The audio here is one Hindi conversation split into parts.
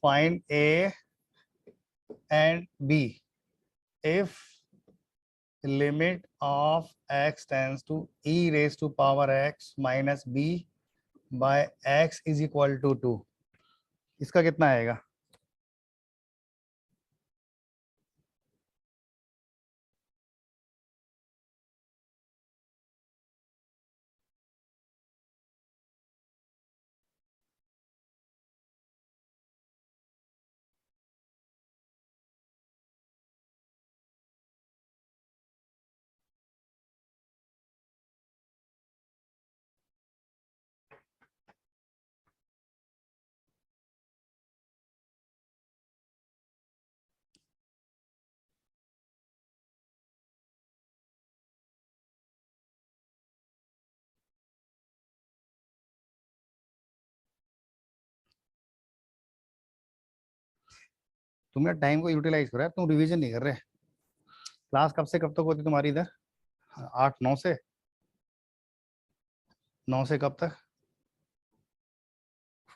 find A and B if limit of x tends to e raised to power x minus b by x is equal to 2। इसका कितना आएगा? तुम यार टाइम को यूटिलाइज करो यार, तुम रिवीजन नहीं कर रहे। क्लास कब से कब तक होती तुम्हारी इधर? 8-9 से 9 से कब तक?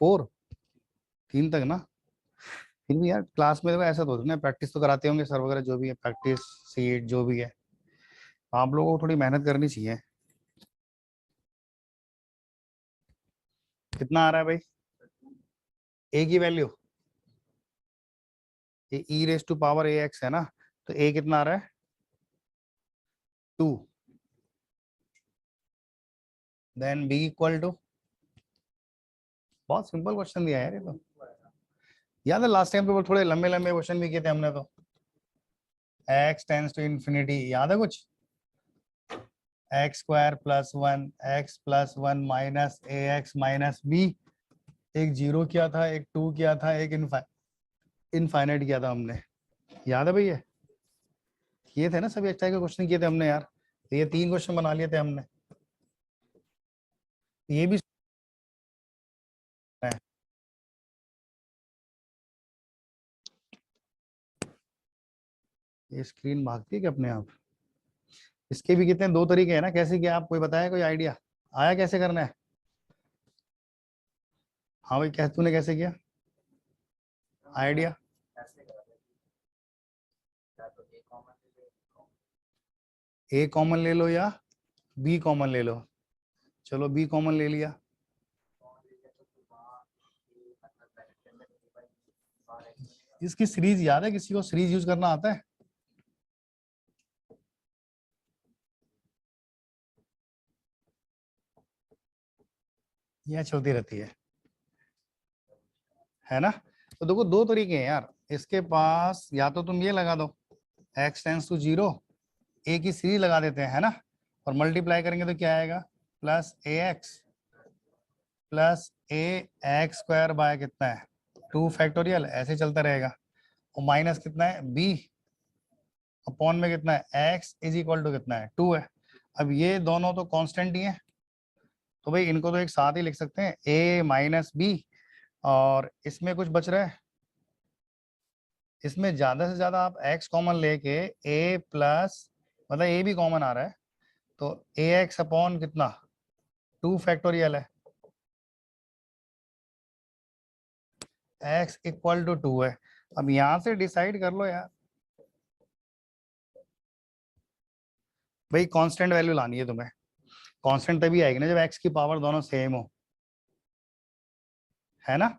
4-3 तक ना। फिर भी यार क्लास में तो ऐसा तो होता है ना, प्रैक्टिस तो कराते होंगे सर वगैरह, जो भी है प्रैक्टिस सीट जो भी है, आप लोगों को थोड़ी मेहनत करनी चाहिए। कितना आ रहा है भाई ए की वैल्यू? ये e raise to power A X है ना, तो ए कितना आ रहा है? 2। देन बी इक्वल टू, बहुत सिंपल क्वेश्चन दिया है यार ये तो। याद है लास्ट टाइम पे थोड़े लंबे लंबे क्वेश्चन भी किए थे हमने तो। x टेंस टू इंफिनिटी, याद है कुछ? X square plus 1 X plus 1 minus A X minus B. एक 0 किया था, एक 2 किया था, एक इनफाइनाइट किया था हमने। याद है भैया? किए थे ना सभी एक्स के क्वेश्चन किए थे हमने यार। तो ये 3 क्वेश्चन बना लिए थे हमने। ये भी है। ये स्क्रीन भागती है कि अपने आप? इसके भी कितने 2 तरीके हैं ना, कैसे किया आप कोई बताया, कोई आइडिया आया कैसे करना है? हाँ भाई, कैसे तूने कैसे किया? आइडिया? ए कॉमन ले लो या बी कॉमन ले लो। चलो बी कॉमन ले लिया। इसकी सीरीज याद है किसी को? सीरीज यूज करना आता है? यह चलती रहती है ना? तो देखो 2 तरीके हैं यार इसके पास, या तो तुम ये लगा दो x टेंस टू 0, ए की सीरीज लगा देते हैं, है ना, और मल्टीप्लाई करेंगे तो क्या आएगा? Plus A x plus A x square by कितना है? 2 फैक्टोरियल, ऐसे चलता रहेगा। और माइनस कितना है? बी अपॉन में कितना है? x इज इक्वल टू कितना है? 2 है। अब ये दोनों तो कांस्टेंट ही है, तो भाई इनको तो एक साथ ही लिख सकते हैं, a माइनस बी। और इसमें कुछ बच रहा है, इसमें ज्यादा से ज्यादा आप x कॉमन लेके a प्लस, मतलब a भी कॉमन आ रहा है, तो ए एक्स अपॉन कितना? 2 फैक्टोरियल है, x इक्वल टू 2 है। अब यहां से डिसाइड कर लो यार भाई, कांस्टेंट वैल्यू लानी है तुम्हें। कांस्टेंट तभी आएगी ना जब x की पावर दोनों सेम हो, है ना।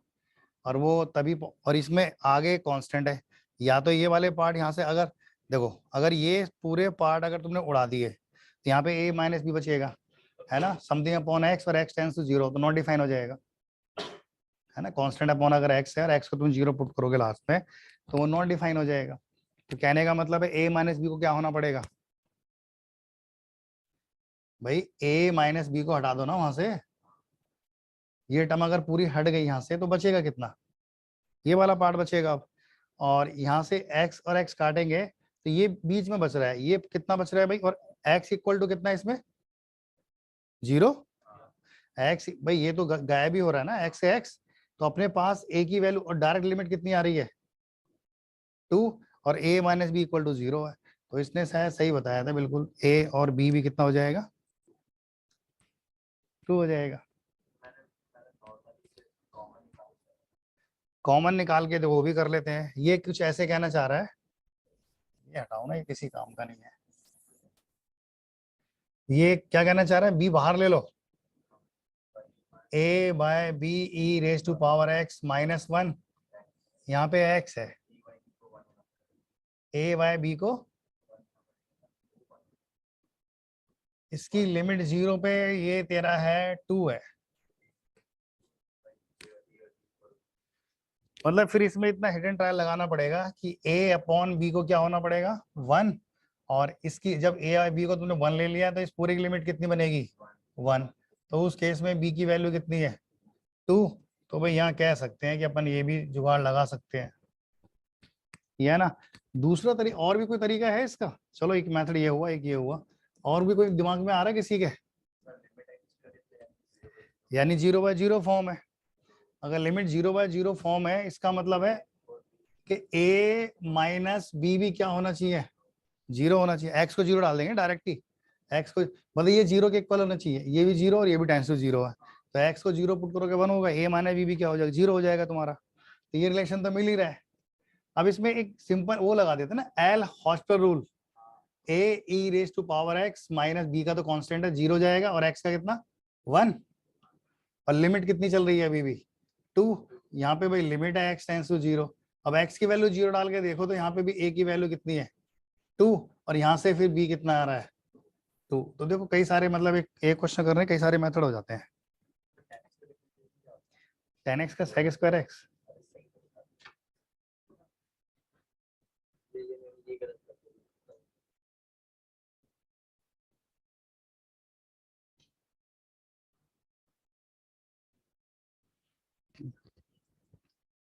और वो तभी, और इसमें आगे कांस्टेंट है, या तो ये वाले पार्ट यहाँ से अगर, देखो अगर ये पूरे पार्ट अगर तुमने उड़ा दिए तो यहाँ पे a माइनस बी बचेगा, है ना, समथिंग अपॉन x, और x टेंस टू 0 तो नॉट डिफाइन हो जाएगा, है ना। कांस्टेंट अपॉन अगर x है और x को तुम 0 पुट करोगे लास्ट में तो वो नॉट डिफाइन हो जाएगा। तो कहने का मतलब है a माइनस बी को क्या होना पड़ेगा भाई? a माइनस बी को हटा दो ना वहां से। ये टर्म अगर पूरी हट गई यहाँ से तो बचेगा कितना? ये वाला पार्ट बचेगा अब। और यहाँ से x और x काटेंगे तो ये बीच में बच रहा है, ये कितना बच रहा है भाई? और x इक्वल टू कितना है इसमें? 0। x भाई ये तो गायब ही हो रहा है ना x से x, तो अपने पास a की वैल्यू और डायरेक्ट लिमिट कितनी आ रही है? 2। और a minus b equal to 0 है, तो इसने शायद सही बताया था बिल्कुल, a और b भी कितना हो जाएगा? 2 हो जाएगा। कॉमन निकाल के तो वो भी कर लेते हैं। ये कुछ ऐसे कहना चाह रहा है, ये हटाओ ना, ये किसी काम का नहीं है। ये क्या कहना चाह रहा है, बी बाहर ले लो, A by B e raise to power X minus one, यहाँ पे एक्स है, ए बाय बी को, इसकी लिमिट 0 पे, ये तेरा है 2 है। मतलब फिर इसमें इतना हिडन ट्रायल लगाना पड़ेगा कि a अपॉन बी को क्या होना पड़ेगा 1, और इसकी जब a और b को तुमने 1 ले लिया तो इस पूरे की लिमिट कितनी बनेगी 1। तो उस केस में b की वैल्यू कितनी है 2। तो भाई यहाँ कह सकते हैं कि अपन ये भी जुगाड़ लगा सकते हैं, ये है ना। दूसरा तरीका, और भी कोई तरीका है इसका? चलो एक मेथड ये हुआ, एक ये हुआ, और भी कोई दिमाग में आ रहा है किसी के? यानी 0/0 फॉर्म है। अगर लिमिट 0/0 फॉर्म है, इसका मतलब है कि a माइनस बी भी क्या होना चाहिए 0 होना चाहिए। x को 0 डाल देंगे डायरेक्ट ही, x को मतलब ये 0 के इक्वल होना चाहिए, ये भी 0 और ये भी टाइम्स टू 0 है। तो x को 0 पुट करोगे 1 होगा, a माइनस बी भी क्या हो जाएगा 0 हो जाएगा तुम्हारा। तो ये रिलेशन तो मिल ही रहा है। अब इसमें एक सिंपल वो लगा देते ना, L'Hospital rule, a e raise to power x minus b का तो कांस्टेंट है 0 जाएगा, और x का कितना 1, और लिमिट कितनी चल रही है अभी भी 2। यहाँ पे भाई लिमिट है x टेंस टू 0। अब x की वैल्यू 0 डाल के देखो तो यहाँ पे भी a की वैल्यू कितनी है 2, और यहाँ से फिर b कितना आ रहा है 2। तो देखो कई सारे, मतलब एक क्वेश्चन करने कई सारे मेथड हो जाते हैं। 10x का sec स्क्वायर x,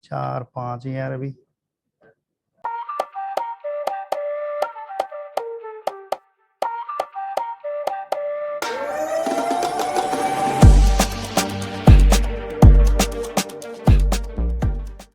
चार पांच ही यार अभी।